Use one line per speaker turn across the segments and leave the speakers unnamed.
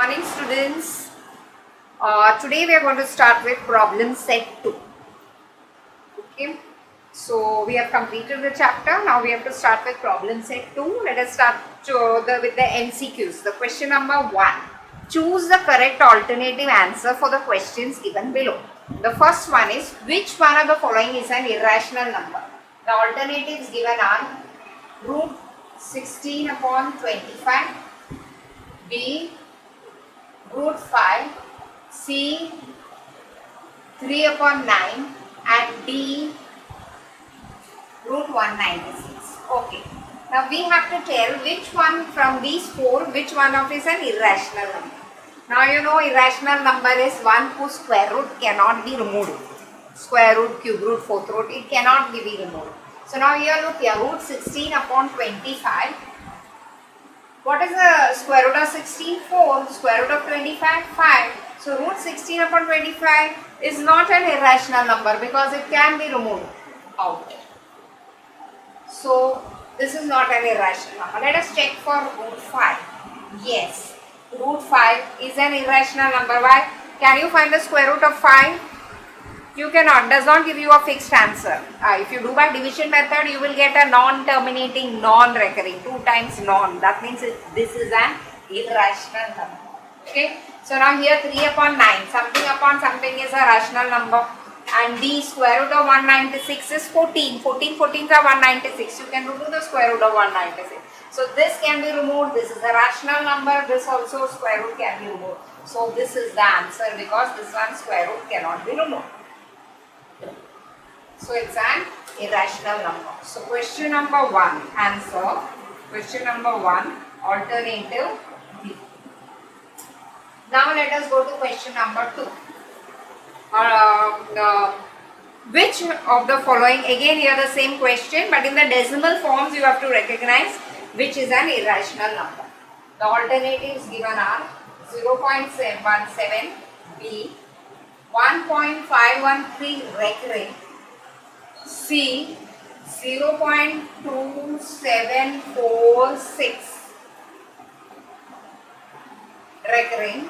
morning, students. Today we are going to start with problem set 2. Okay, so we have completed the chapter. Now we have to start with problem set 2. Let us start with the MCQs. The question number 1. Choose the correct alternative answer for the questions given below. The first one is, which one of the following is an irrational number? The alternatives given are root 16 upon 25, B root 5, C 3 upon 9 and D root 196. Okay. Now we have to tell which one from these four, which one of is an irrational number. Now you know irrational number is one whose square root cannot be removed. Square root, cube root, fourth root, it cannot be removed. So now here look here, root 16 upon 25. What is the square root of 16? 4. Square root of 25? 5. So root 16 upon 25 is not an irrational number because it can be removed out. So this is not an irrational number. Let us check for root 5. Yes, root 5 is an irrational number. Why? Can you find the square root of 5? You cannot. Does not give you a fixed answer. If you do by division method, you will get a non-terminating, non-recurring. 2 times non. That means this is an irrational number. Okay. So now here 3 upon 9. Something upon something is a rational number. And the square root of 196 is 14. 14s are 196. You can do the square root of 196. So this can be removed. This is a rational number. This also square root can be removed. So this is the answer because this one square root cannot be removed. So it's an irrational number. So question number 1, answer. Question number 1, alternative B. Now let us go to question number 2. Which of the following, again here the same question, but in the decimal forms you have to recognize which is an irrational number. The alternatives given are 0.17 B, 1.513 recurring, C 0.2746 recurring,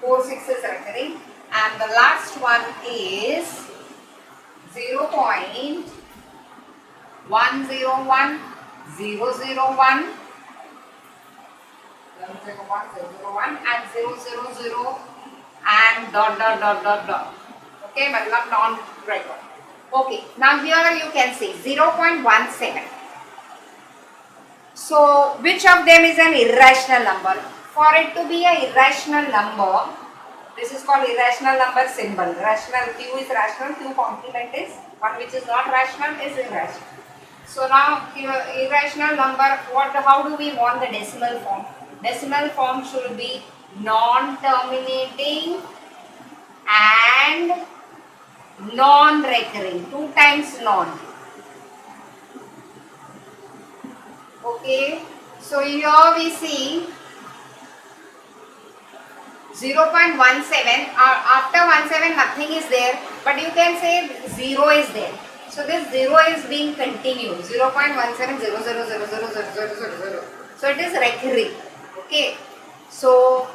46 is recurring, and the last one is 0.101001 and 000 and dot. Okay, but not non-regular. Okay, now here you can see 0.17. So which of them is an irrational number? For it to be an irrational number, this is called irrational number symbol. Rational, Q is rational, Q complement is one which is not rational is irrational. So now irrational number, how do we want the decimal form? Decimal form should be non-terminating and non-recurring, 2 times non. Okay, so here we see 0.17, after 17 nothing is there, but you can say 0 is there. So this 0 is being continued, 0.1700000000. So it is recurring. Okay, so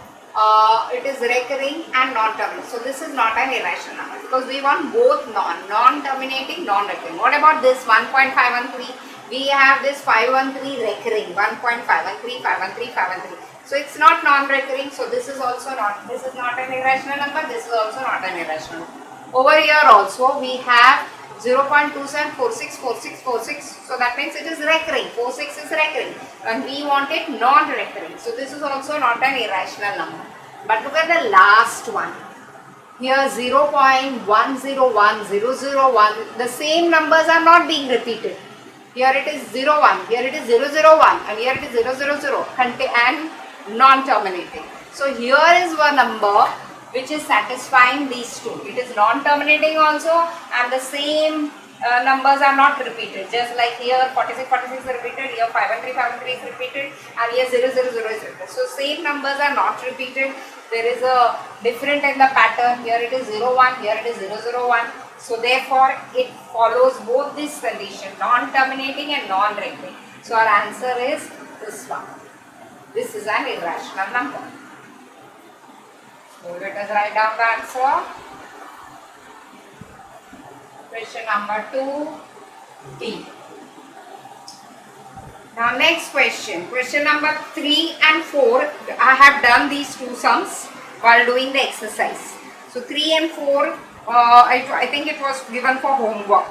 it is recurring and non-terminating. So this is not an irrational number because we want both non-terminating, non-recurring. What about this 1.513? We have this 513 recurring, 1.513, 513, 513. So it's not non-recurring. So this is also not. This is not an irrational number. This is also not an irrational number. Over here also we have 0.27464646. So that means it is recurring. 46 is recurring, and we want it non-recurring. So this is also not an irrational number. But look at the last one. Here 0.101001. The same numbers are not being repeated. Here it is 01. Here it is 001, and here it is 000. And non-terminating. So here is one number which is satisfying these two. It is non-terminating also, and the same numbers are not repeated. Just like here 46 is repeated, here 513 is repeated, and here 000 is repeated. So same numbers are not repeated. There is a difference in the pattern. Here it is 01, here it is 001. So therefore it follows both this condition, non-terminating and non-recurring. So our answer is this one. This is an irrational number. So let us write down the answer. Question number 2, D. Now next question. Question number 3 and 4. I have done these two sums while doing the exercise. So 3 and 4, I think it was given for homework.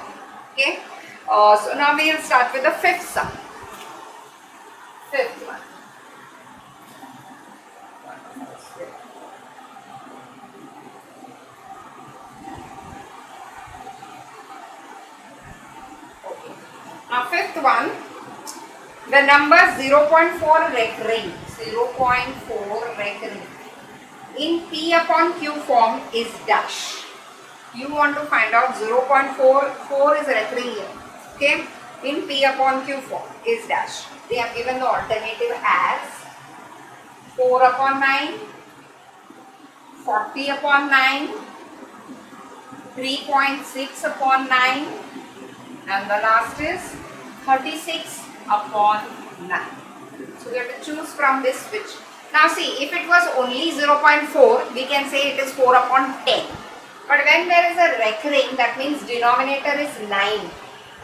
Okay. So now we will start with the fifth sum. Fifth one. Okay. Now fifth one. The number 0.4 recurring, 0.4 recurring in P upon Q form is dash. You want to find out 0.4 is recurring here. Okay, in P upon Q form is dash. They have given the alternative as 4 upon 9, 40 upon 9, 3.6 upon 9, and the last is 36 upon 9. So we have to choose from this which. Now see, if it was only 0.4, we can say it is 4 upon 10. But when there is a recurring, that means denominator is 9.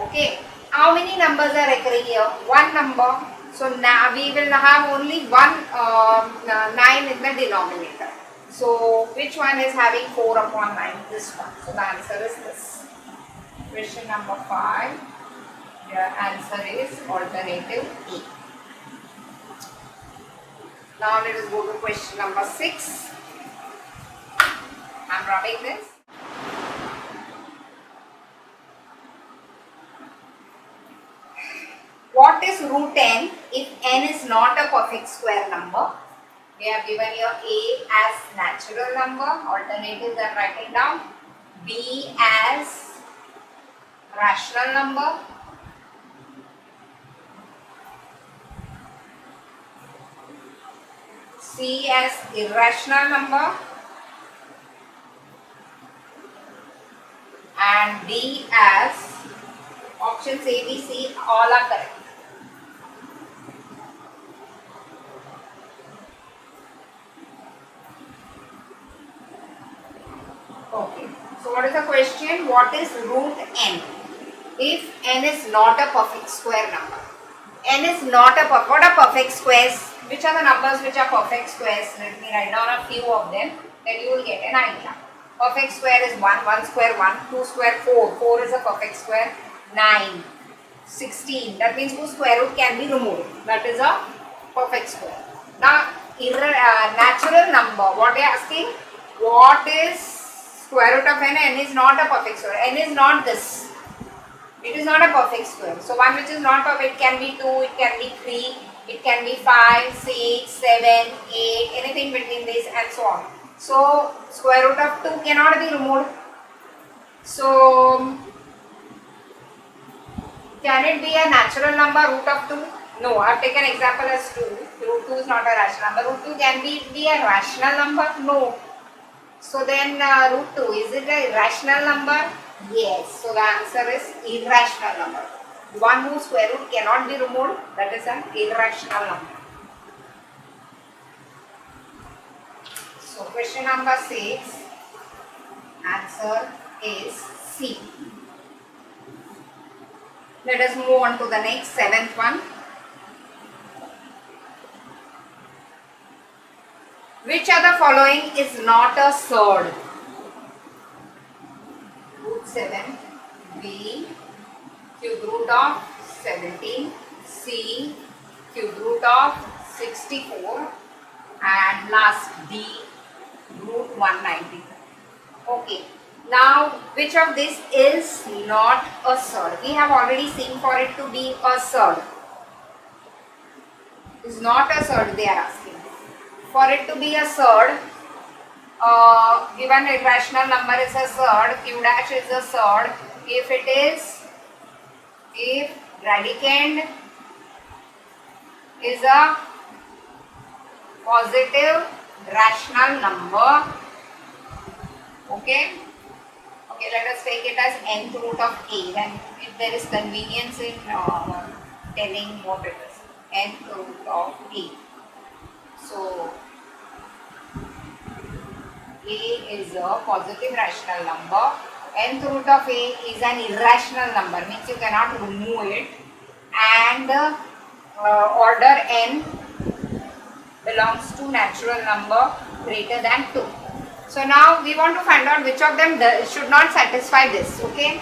Okay. How many numbers are recurring here? One number. So now we will have only one 9 in the denominator. So which one is having 4 upon 9? This one. So the answer is this. Question number 5. The answer is alternative A. Now let us go to question number 6. I am rubbing this. What is root n if n is not a perfect square number? We have given here A as natural number, alternatives I am writing down. B as rational number. C as irrational number, and D as options A, B, C all are correct. Okay, so what is the question? What is root n if n is not a perfect square number? N is not a perfect, what are perfect squares? Which are the numbers which are perfect squares? Let me write down a few of them, then you will get an idea. Perfect square is 1, 1 square 1, 2 square 4, 4 is a perfect square, 9, 16, that means whose square root can be removed, that is a perfect square. Now, natural number, what they are asking? What is square root of n? N is not a perfect square, n is not this. It is not a perfect square. So one which is not perfect, it can be 2, it can be 3, it can be 5, 6, 7, 8, anything between this and so on. So square root of 2 cannot be removed. So can it be a natural number, root of 2? No, I have taken example as 2. Root 2 is not a rational number. Root 2 can be a rational number? No. So then root 2, is it a rational number? Yes. So the answer is irrational number. One whose square root cannot be removed, that is an irrational number. So question number 6, answer is C. Let us move on to the next, 7th one. Which of the following is not a surd? Root 7, B, cube root of 17, C, cube root of 64, and last D, root 190. Okay. Now, which of this is not a surd? We have already seen for it to be a surd. Is not a surd, they are asking. For it to be a surd, given irrational number is a surd, q dash is a surd, if radicand is a positive rational number, okay, let us take it as nth root of a, then if there is convenience in telling what it is, nth root of a. So A is a positive rational number. Nth root of A is an irrational number, means you cannot remove it, and order n belongs to natural number greater than 2. So now we want to find out which of them should not satisfy this. Okay.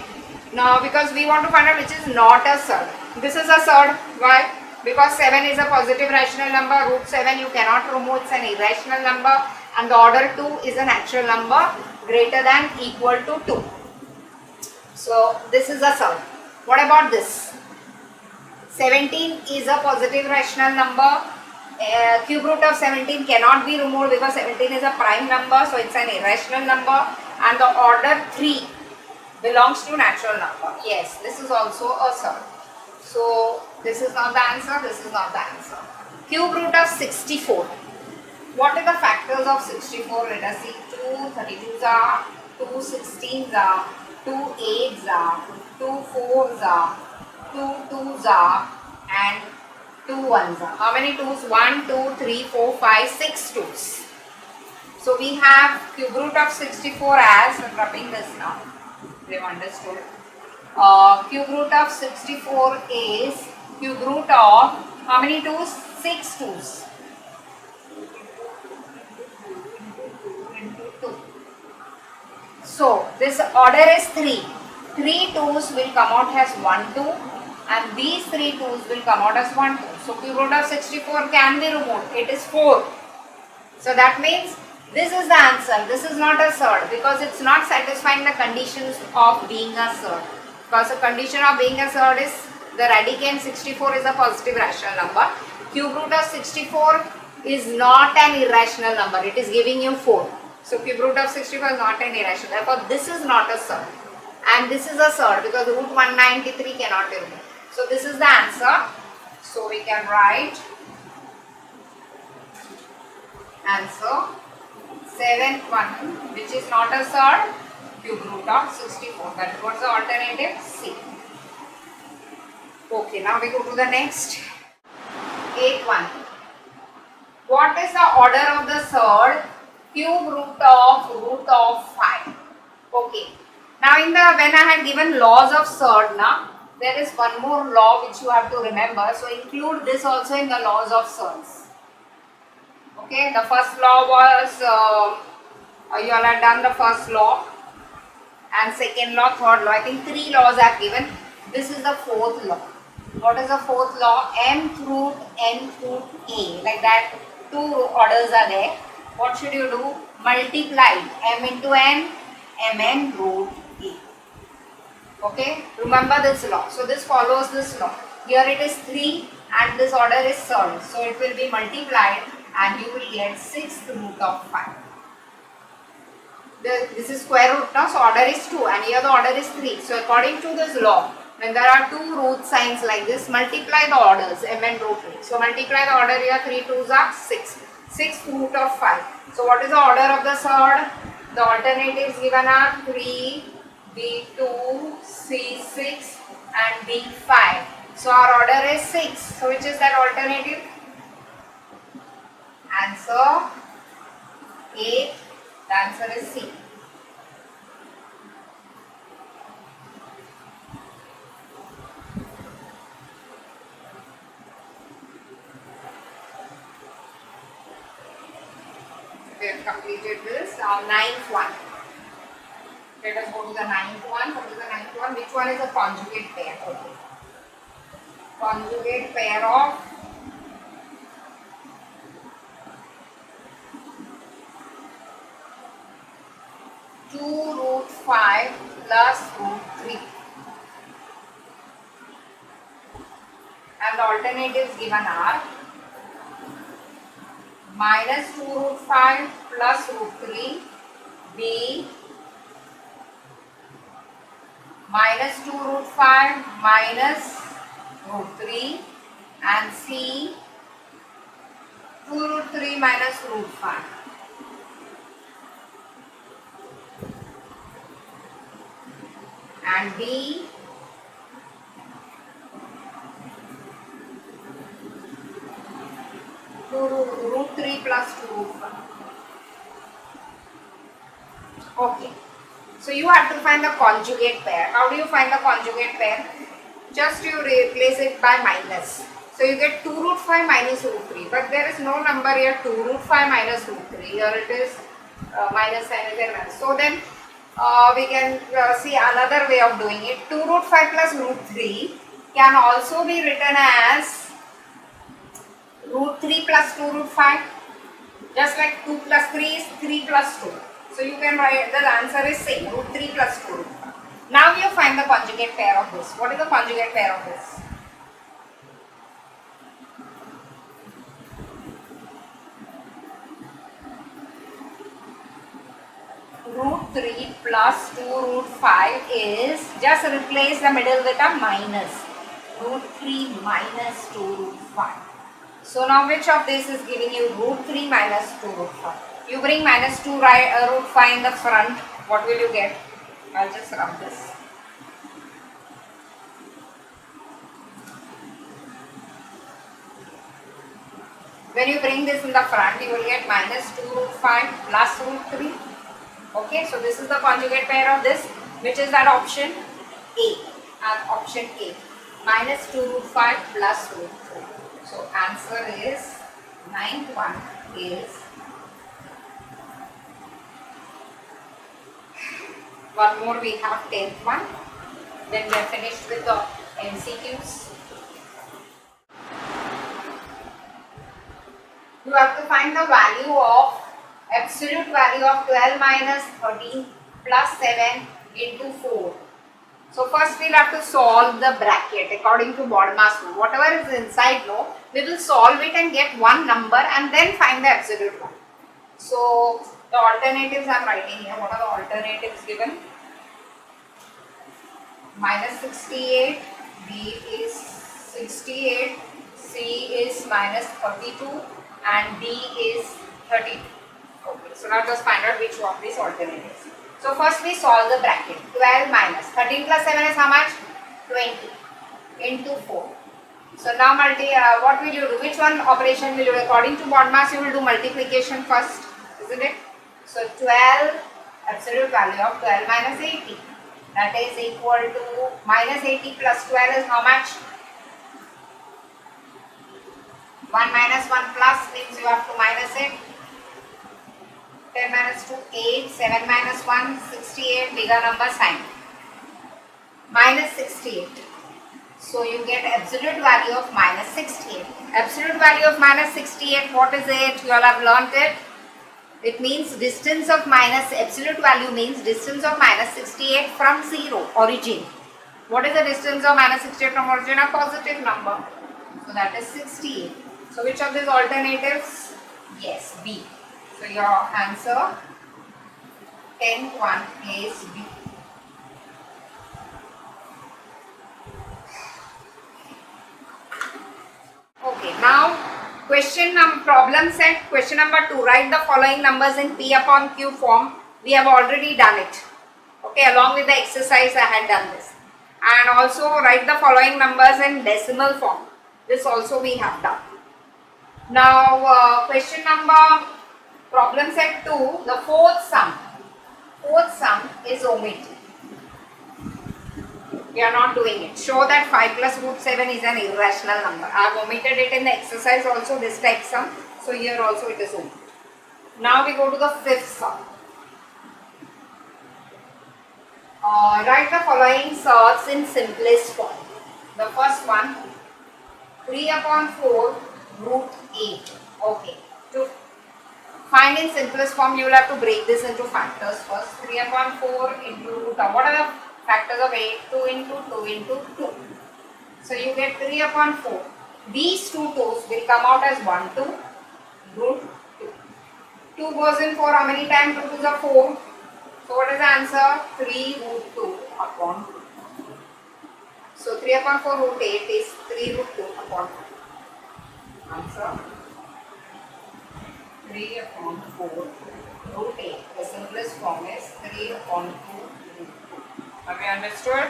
Now because we want to find out which is not a surd. This is a surd. Why? Because 7 is a positive rational number. Root 7 you cannot remove. It's an irrational number. And the order 2 is a natural number greater than equal to 2. So this is a surd. What about this? 17 is a positive rational number. Cube root of 17 cannot be removed because 17 is a prime number, so it's an irrational number, and the order 3 belongs to natural number. Yes, this is also a surd. So this is not the answer, this is not the answer. Cube root of 64. What are the factors of 64? Let us see. 2 32s are, 2 16s are, 2 8s are, 2 4s are, 2 2s are, and 2 1s are. How many 2s? 1, 2, 3, 4, 5, 6 2s. So we have cube root of 64 as, I'm dropping this now, we have understood. Cube root of 64 is cube root of how many 2s? 6 2s. So this order is 3. 3 2s will come out as 1 2, and these 3 2s will come out as 1 2. So cube root of 64 can be removed. It is 4. So that means this is the answer. This is not a surd because it's not satisfying the conditions of being a surd. Because the condition of being a surd is the radicand 64 is a positive rational number. Cube root of 64 is not an irrational number. It is giving you 4. So cube root of 64 is not an irrational. Therefore, this is not a surd. And this is a surd because root 193 cannot be removed. So this is the answer. So we can write answer 7 1, which is not a surd, cube root of 64. That was the alternative C. Okay, now we go to the next. 8 1. What is the order of the surd? Cube root of 5. Okay. Now in the when I had given laws of surd, now there is one more law which you have to remember. So include this also in the laws of surds. Okay. The first law was you all have done the first law, and second law, third law. I think 3 laws are given. This is the fourth law. What is the fourth law? Mth root, nth root, a. Like that, 2 orders are there. What should you do? Multiply m into n, mn root a. Okay, remember this law. So this follows this law. Here it is 3 and this order is surd. So it will be multiplied and you will get 6th root of 5. This is square root now, so order is 2 and here the order is 3. So according to this law, when there are 2 root signs like this, multiply the orders mn root 3. So multiply the order here, 3 2s are 6. 6th root of 5. So what is the order of the surd? The alternatives given are 3, B2, C6 and B5. So our order is 6. So which is that alternative? Answer 8. The answer is C. We have completed this. Now 9th one. Let us go to the 9th one. What is the 9th one? Which one is a conjugate pair? Okay. Conjugate pair of root 5 plus root 3. And the alternatives given are minus 2 root 5 plus root 3, B minus 2 root 5 minus root 3, and C 2 root 3 minus root 5. And D root 3 plus 2 root 5. Okay. So you have to find the conjugate pair. How do you find the conjugate pair? Just you replace it by minus. So you get 2 root 5 minus root 3. But there is no number here 2 root 5 minus root 3. Here it is minus sign is there. So then we can see another way of doing it. 2 root 5 plus root 3 can also be written as root 3 plus 2 root 5. Just like 2 plus 3 is 3 plus 2. So you can write the answer is same, root 3 plus 2 root 5. Now you find the conjugate pair of this. What is the conjugate pair of this? Root 3 plus 2 root 5 is, just replace the middle with a minus. Root 3 minus 2 root 5. So now which of this is giving you root 3 minus 2 root 5? You bring minus 2 root 5 in the front, what will you get? I'll just rub this. When you bring this in the front, you will get minus 2 root 5 plus root 3. Okay, so this is the conjugate pair of this, which is that option A. And option A, minus 2 root 5 plus root 3. So answer is, ninth one is, one more we have 10th one. Then we are finished with the MCQs. You have to find the value of, absolute value of 12 minus 13 plus 7 into 4. So first we'll have to solve the bracket according to BODMAS rule. Whatever is inside, no, we will solve it and get one number and then find the absolute value. So the alternatives I am writing here. What are the alternatives given? Minus 68, B is 68, C is minus 32 and D is 32. Okay, so now just find out which of these alternatives. So first we solve the bracket. 12 minus 13 plus 7 is how much? 20 into 4. So now what will you do? Which one operation will you do? According to BODMAS, you will do multiplication first, isn't it? So 12, absolute value of 12 minus 80. That is equal to minus 80 plus 12 is how much? 1 minus 1 plus means you have to minus it. 10 minus 2, 8, 7 minus 1, 68, bigger number sign. Minus 68. So you get absolute value of minus 68. Absolute value of minus 68, what is it? You all have learnt it. It means distance of minus, absolute value means distance of minus 68 from 0, origin. What is the distance of minus 68 from origin? A positive number. So that is 68. So which of these alternatives? Yes, B. So your answer, 10th one is B. Okay, now problem set, question number 2. Write the following numbers in P upon Q form. We have already done it. Okay, along with the exercise I had done this. And also write the following numbers in decimal form. This also we have done. Now question number, problem set 2, the fourth sum. Fourth sum is omitted. We are not doing it. Show that 5 plus root 7 is an irrational number. I have omitted it in the exercise also, this type sum. So here also it is omitted. Now we go to the fifth sum. Write the following sorts in simplest form. The first one, 3 upon 4 root 8. Okay. To find in simplest form, you will have to break this into factors first. 3 upon 4 into root of, what are the factors of 8? 2 into 2 into 2. So you get 3 upon 4. These two 2's will come out as 1, 2, root 2. 2 goes in 4, how many times 2 2's are 4? So what is the answer? 3 root 2 upon 2. So 3 upon 4 root 8 is 3 root 2 upon 2. Answer 3 upon 4 root 8. The simplest form is 3 upon 2 root 2. Have you understood?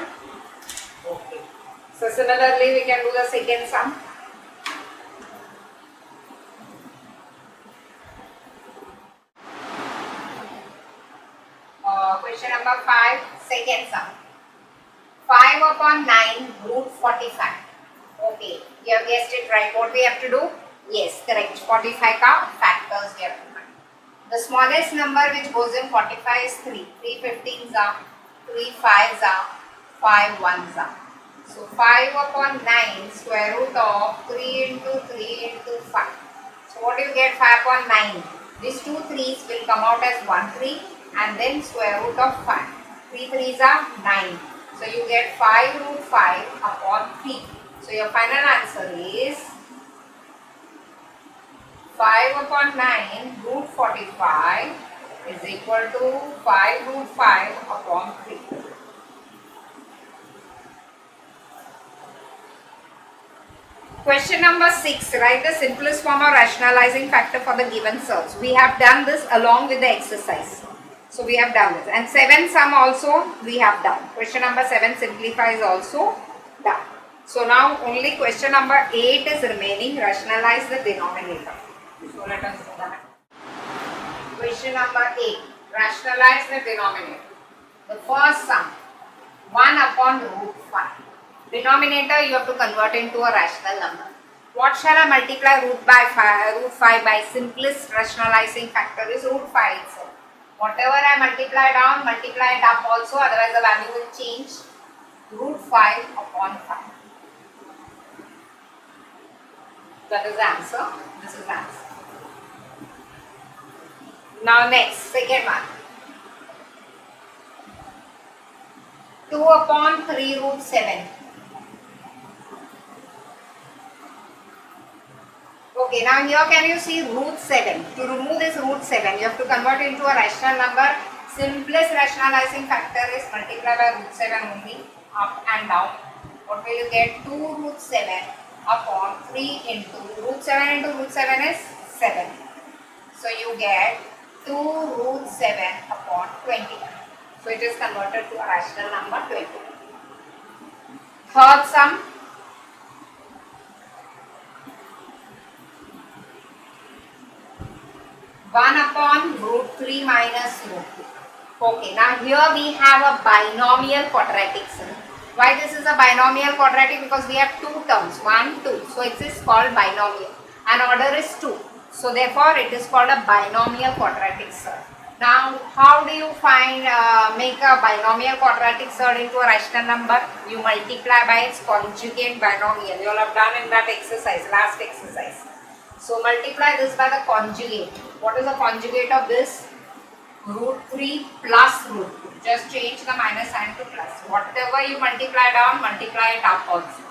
Okay. So similarly we can do the second sum. Question number 5, second sum. 5 upon 9 root 45. Okay, you have guessed it right. What we have to do? Yes, correct. 45 ka factors we have to find. The smallest number which goes in 45 is 3. 3 15s are, 3 5s are, 5 1s are. So 5 upon 9 square root of 3 into 3 into 5. So what do you get? 5 upon 9. These two 3's will come out as 1 3 and then square root of 5. 3 3's are 9. So you get 5 root 5 upon 3. So your final answer is 5 upon 9 root 45 is equal to 5 root 5 upon 3. Question number 6. Write the simplest form of rationalizing factor for the given search. We have done this along with the exercise. So we have done this. And 7 sum also we have done. Question number 7 simplify is also done. So now only question number 8 is remaining. Rationalize the denominator. So let us do that. Question number 8. Rationalize the denominator. The first sum 1 upon root 5. Denominator you have to convert into a rational number. What shall I multiply root 5 by? Simplest rationalizing factor is root 5 itself. Whatever I multiply down, multiply it up also, otherwise the value will change. Root 5 upon 5. That is the answer. This is the answer. Now next, second one. 2 upon 3 root 7. Okay, now here can you see root 7? To remove this root 7, you have to convert it into a rational number. Simplest rationalizing factor is multiply by root 7 only, up and down. What will you get? 2 root 7 upon 3 into root 7 into root 7 is 7. So you get 2 root 7 upon 20. So it is converted to a rational number 20. Third sum. One upon root 3 minus root 2. Okay, now here we have a binomial quadratic sum. Why this is a binomial quadratic? Because we have two terms, 1, 2. So it is called binomial and order is 2. So therefore it is called a binomial quadratic surd. Now how do you make a binomial quadratic surd into a rational number? You multiply by its conjugate binomial. You all have done in that exercise, last exercise. So multiply this by the conjugate. What is the conjugate of this? Root 3 plus root 2. Just change the minus sign to plus. Whatever you multiply down, multiply it up also.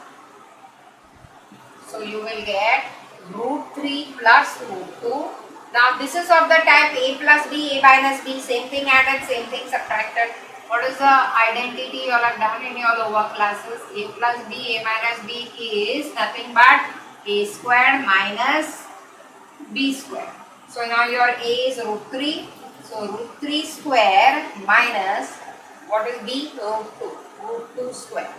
So you will get root 3 plus root 2. Now this is of the type a plus b, a minus b, same thing added, same thing subtracted. What is the identity you all have done in your lower classes? A plus b, a minus b is nothing but a squared minus b squared. So now your a is root 3. So root 3 square minus what is b? Root 2. Root 2 square.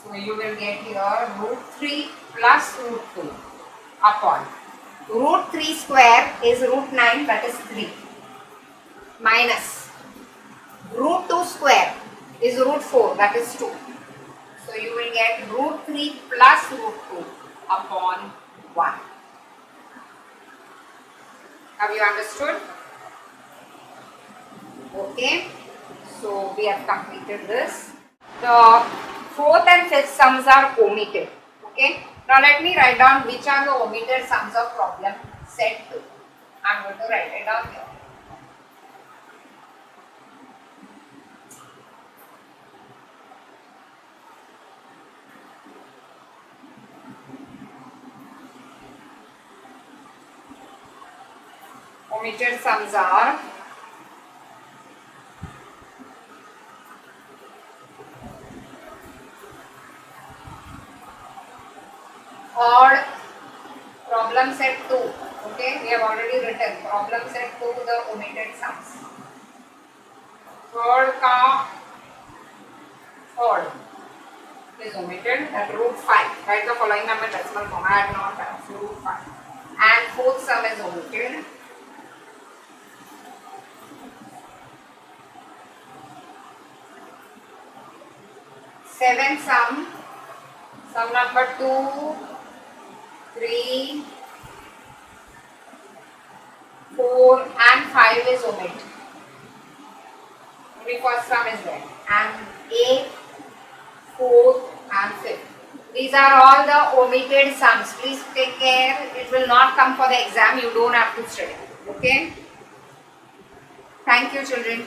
So you will get here root 3 plus root 2 upon root 3 square is root 9, that is 3, minus root 2 square is root 4, that is 2. So you will get root 3 plus root 2 upon 1. Have you understood? Okay. So we have completed this. The fourth and fifth sums are omitted. Okay. Now let me write down which are the omitted sums of problem set 2. I am going to write it down here. Omitted sums are odd problem set 2. Okay, we have already written problem set 2, the omitted sums. Third ka odd is omitted, at root 5. Write the following number in decimal form. I have not done, so root 5. And fourth sum is omitted. 7 sum number 2, 3, 4 and 5 is omit. Only first sum is there, and 8, 4 and 5. These are all the omitted sums. Please take care. It will not come for the exam. You don't have to study. Okay. Thank you, children.